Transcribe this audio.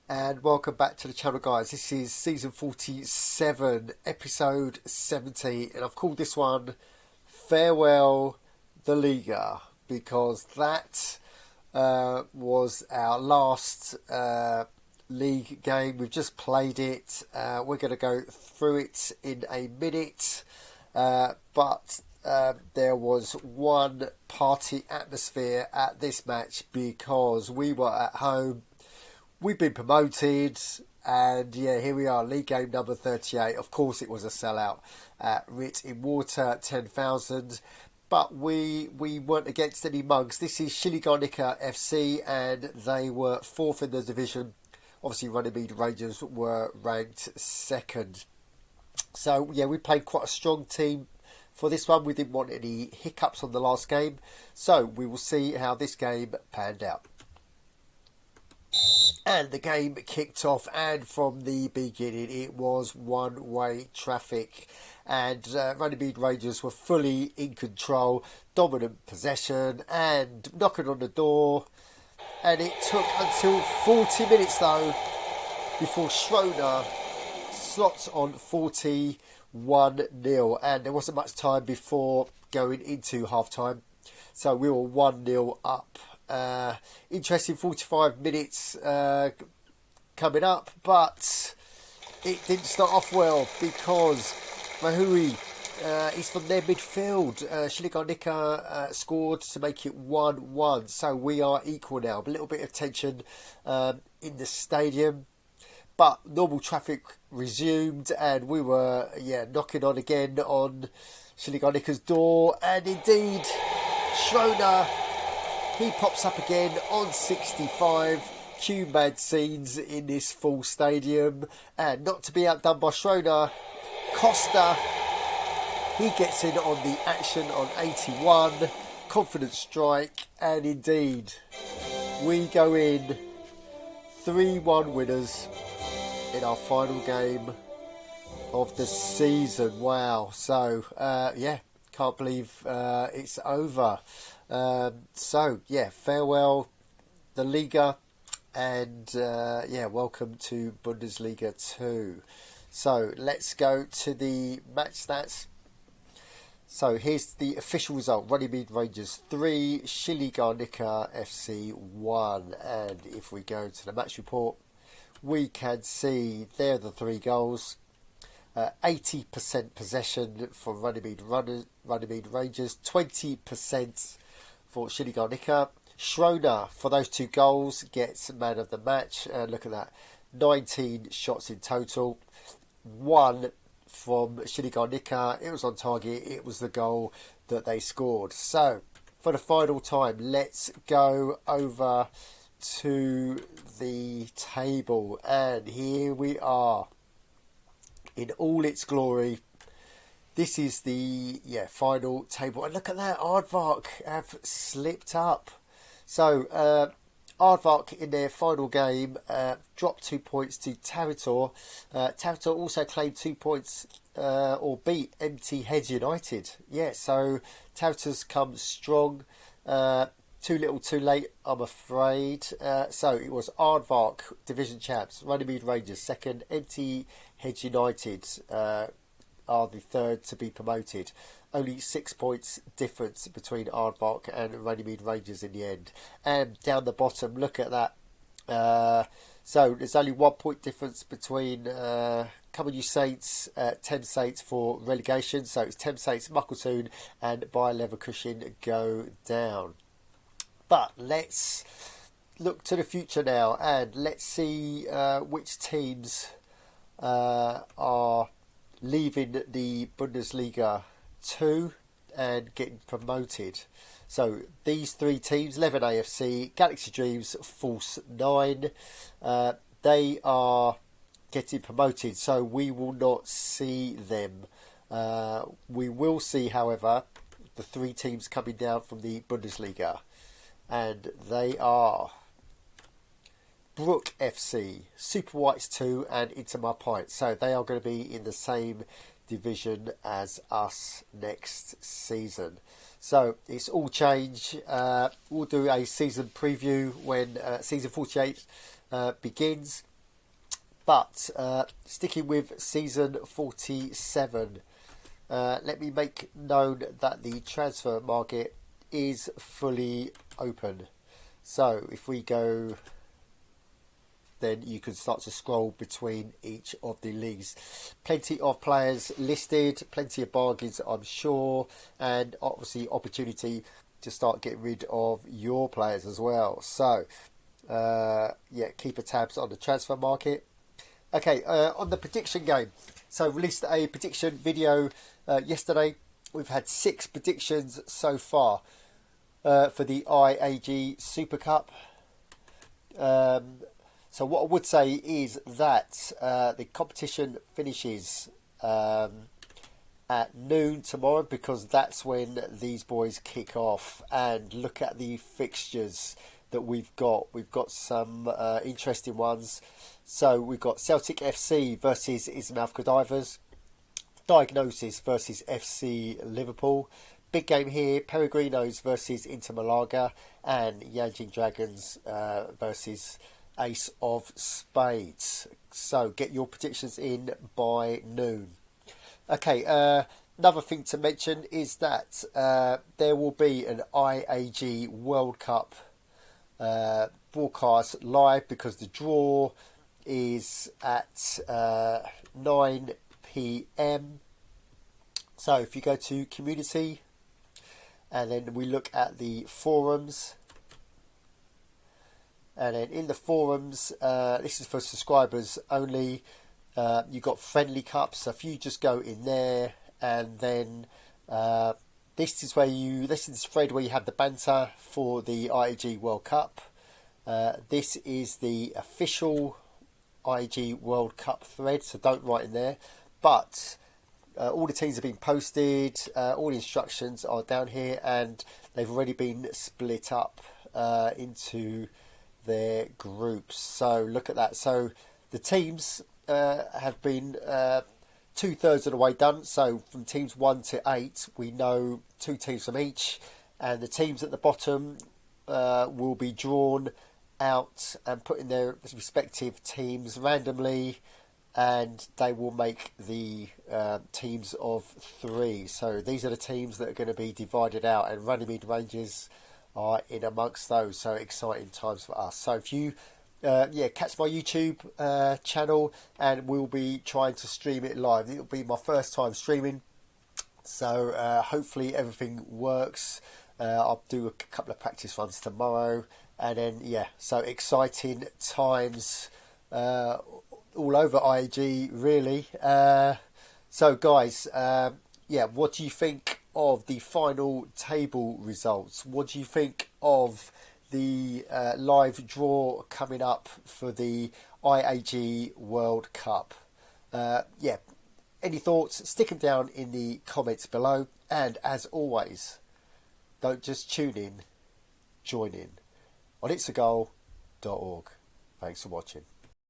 And welcome back to the channel, guys. This is season 47, episode 70, and I've called this one Farewell the Liga, because that was our last league game. We've just played it. We're going to go through it in a minute, but there was one party atmosphere at this match because we were at home. We've been promoted, and yeah, here we are, league game number 38. Of course, it was a sellout at Rit in Water, 10,000. But we weren't against any mugs. This is Liga FC, and they were fourth in the division. Obviously, Runnymede Rangers were ranked second. So yeah, we played quite a strong team for this one. We didn't want any hiccups on the last game, so we will see how this game panned out. And the game kicked off, and from the beginning it was one-way traffic, and Runnymede Rangers were fully in control, dominant possession and knocking on the door, and it took until 40 minutes though before Schroeder slots on 41-0, and there wasn't much time before going into half-time, so we were 1-0 up. Interesting 45 minutes coming up, but it didn't start off well because Mahui is from their midfield. Liga scored to make it 1-1, so we are equal now. A little bit of tension in the stadium, but normal traffic resumed, and we were knocking on again on Liga's door, and indeed Schroeder, he pops up again on 65. Cue mad scenes in this full stadium, and not to be outdone by Schroeder, Costa, he gets in on the action on 81. Confident strike, and indeed we go in 3-1 winners in our final game of the season. Wow. So can't believe it's over. So yeah, farewell the Liga, and welcome to Bundesliga 2. So let's go to the match stats. So here's the official result: Runnymede Rangers 3, Liga FC 1. And if we go to the match report, we can see there are the 3 goals. 80% possession for Runnymede Rangers, 20% for Liga. Schroeder, for those 2 goals, gets man of the match. Look at that, 19 shots in total, 1 from Liga. It was on target. It was the goal that they scored. So for the final time, let's go over to the table, and here we are in all its glory. This is the final table, and look at that, Aardvark have slipped up. So Aardvark in their final game dropped 2 points to Taritor. Taritor also claimed 2 points or beat MT Heads United. So Taritor's come strong. Too little too late, I'm afraid. So it was Aardvark, division champs, Runnymede Rangers second, MT Heads United are the third to be promoted. Only 6 points difference between Aardvark and Runnymede Rangers in the end. And down the bottom, look at that. So there's only 1 point difference between Cumbernauld Saints, Thames Saints for relegation. So it's Thames Saints, Muckletown and Bayer Leverkusen go down. But let's look to the future now, and let's see which teams are leaving the Bundesliga 2 and getting promoted. So these 3 teams, Leven AFC, Galaxy Dreams, Force 9, they are getting promoted, so we will not see them. We will see, however, the 3 teams coming down from the Bundesliga, and they are Brook FC, Super Whites 2 and Inter Maipai. So they are going to be in the same division as us next season. So it's all change. We'll do a season preview when season 48 begins. But sticking with season 47, let me make known that the transfer market is fully open. So if we go, then you can start to scroll between each of the leagues. Plenty of players listed, plenty of bargains, I'm sure, and obviously opportunity to start getting rid of your players as well. So yeah, keep a tabs on the transfer market. Okay, on the prediction game. So released a prediction video yesterday. We've had 6 predictions so far for the IAG Super Cup. So what I would say is that the competition finishes at noon tomorrow, because that's when these boys kick off. And look at the fixtures that we've got. We've got some interesting ones. So we've got Celtic FC versus Ismouth Divers, Diagnosis versus FC Liverpool. Big game here, Peregrinos versus Inter Malaga, and Yanjing Dragons versus Ace of Spades. So get your predictions in by noon. Okay, another thing to mention is that there will be an IAG World Cup broadcast live, because the draw is at 9 PM. So if you go to community, and then we look at the forums, and then in the forums, this is for subscribers only. You've got friendly cups. So if you just go in there, and then this is the thread where you have the banter for the IAG World Cup. This is the official IAG World Cup thread, so don't write in there. But all the teams have been posted, all the instructions are down here, and they've already been split up into their groups. So look at that. So the teams have been 2/3 of the way done. So from teams 1 to 8, we know 2 teams from each, and the teams at the bottom will be drawn out and put in their respective teams randomly, and they will make the teams of 3. So these are the teams that are going to be divided out, and Runnymede Rangers are in amongst those. So exciting times for us. So if you catch my YouTube channel, and we'll be trying to stream it live. It'll be my first time streaming, so hopefully everything works. I'll do a couple of practice runs tomorrow, and then so exciting times all over IAG, really. So guys, what do you think of the final table results? What do you think of the live draw coming up for the IAG World Cup? Any thoughts? Stick them down in the comments below. And as always, don't just tune in, join in on itsagol.org. Thanks for watching.